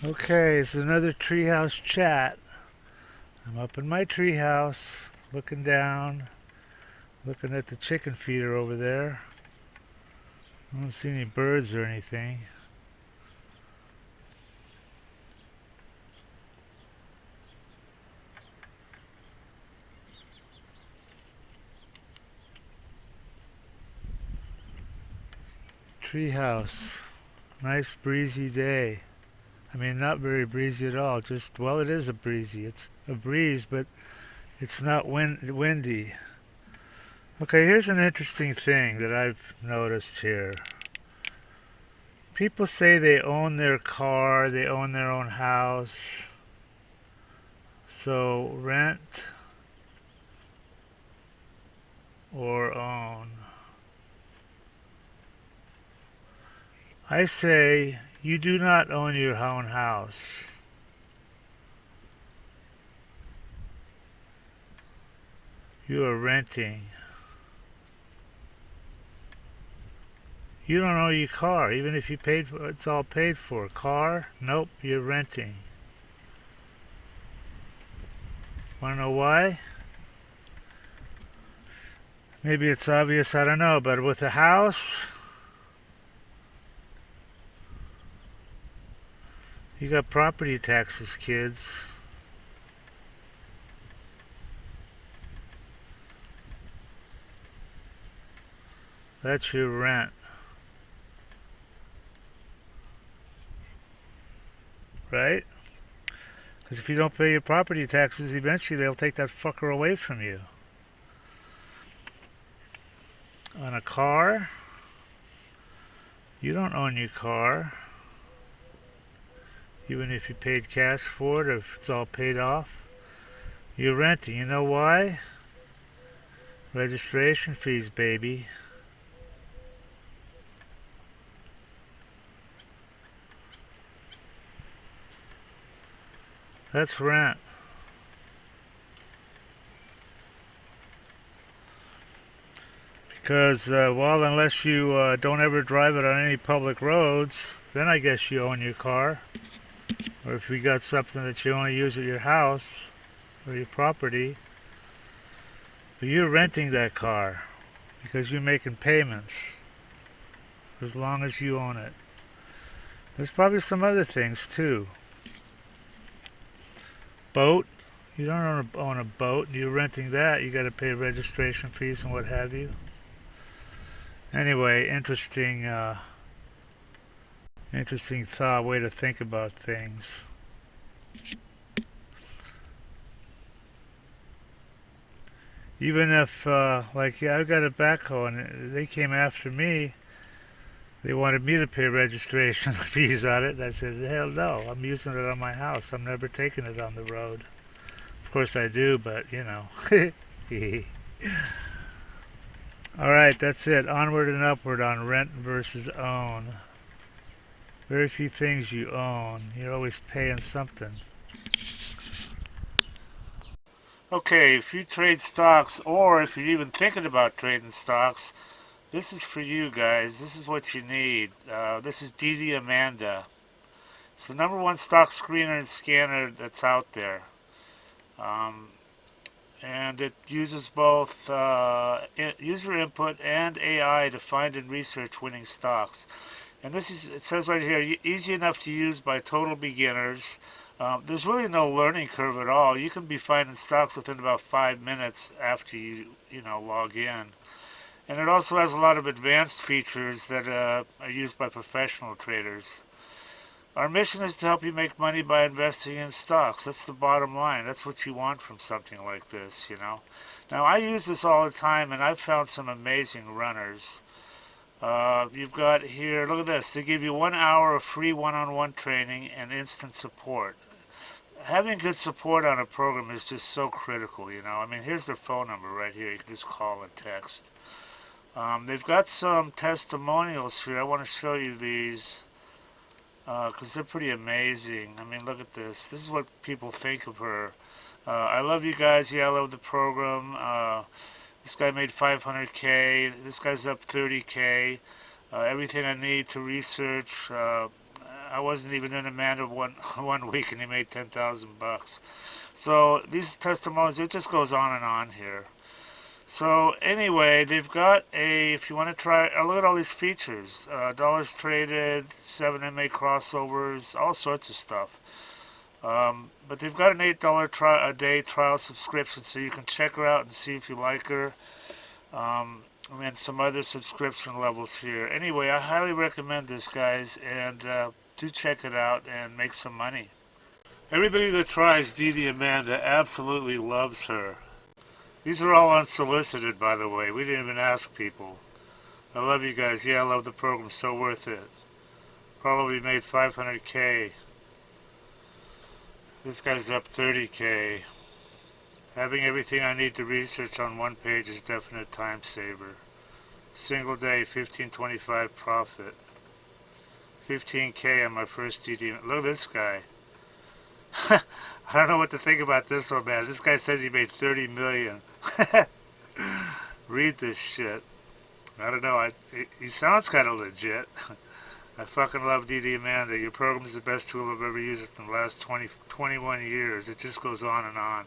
Okay, it's another Treehouse chat. I'm up in my treehouse, looking down, looking at the chicken feeder over there. I don't see any birds or anything. Treehouse, nice breezy day. I mean, not very breezy at all. Just, well, it is a breezy. It's a breeze, but it's not windy. Okay, here's an interesting thing that I've noticed here. People say they own their car, they own their own house. So rent or own. I say you do not own your own house. You are renting. You don't own your car, even if you paid for it's all paid for. Car? Nope, you're renting. Wanna know why? Maybe it's obvious, I don't know, but with a house, you got property taxes, kids. That's your rent, right? Because if you don't pay your property taxes, eventually they'll take that fucker away from you. On a car, you don't own your car, even if you paid cash for it or if it's all paid off. You're renting. You know why? Registration fees, baby. That's rent. Because, well, unless you don't ever drive it on any public roads, then I guess you own your car. Or if you got something that you only use at your house or your property, but you're renting that car because you're making payments as long as you own it. There's probably some other things too. Boat. You don't own a boat. You're renting that. You got to pay registration fees and what have you. Anyway, interesting thought, way to think about things. Even if, like, yeah, I've got a backhoe and they came after me, they wanted me to pay registration fees on it. And I said, hell no, I'm using it on my house. I'm never taking it on the road. Of course I do, but you know. All right, that's it. Onward and upward on rent versus own. Very few things you own. You're always paying something. Okay, if you trade stocks or if you're even thinking about trading stocks, this is for you guys. This is what you need. This is DDAmanda. It's the number one stock screener and scanner that's out there. Um, and it uses both user input and AI to find and research winning stocks. And this is, it says right here, easy enough to use by total beginners. There's really no learning curve at all. You can be finding stocks within about 5 minutes after you log in. And it also has a lot of advanced features that are used by professional traders. Our mission is to help you make money by investing in stocks. That's the bottom line. That's what you want from something like this. Now, I use this all the time, and I've found some amazing runners. You've got here, look at this. They give you 1 hour of free one-on-one training and instant support. Having good support on a program is just so critical. I mean, here's their phone number right here. You can just call and text. They've got some testimonials here. I want to show you these because they're pretty amazing. I mean, look at this. This is what people think of her. I love you guys. Yeah, I love the program. This guy made 500K. This guy's up 30K. Everything I need to research. I wasn't even in Amanda one week, and he made 10,000 bucks. So these testimonials, it just goes on and on here. So anyway, they've got a, if you want to try, look at all these features. Dollars traded, 7 MA crossovers, all sorts of stuff. But they've got an $8 a day trial subscription, so you can check her out and see if you like her. And then some other subscription levels here. Anyway, I highly recommend this, guys, and do check it out and make some money. Everybody that tries DDAmanda absolutely loves her. These are all unsolicited, by the way. We didn't even ask people. I love you guys. Yeah, I love the program. So worth it. Probably made 500K. This guy's up 30K. Having everything I need to research on one page is definite time saver. Single day, 1525 profit. 15K on my first DD. Look at this guy. I don't know what to think about this one, man. This guy says he made 30 million. Read this shit. I don't know. He sounds kind of legit. I fucking love DDAmanda. Your program is the best tool I've ever used in the last 21 years. It just goes on and on.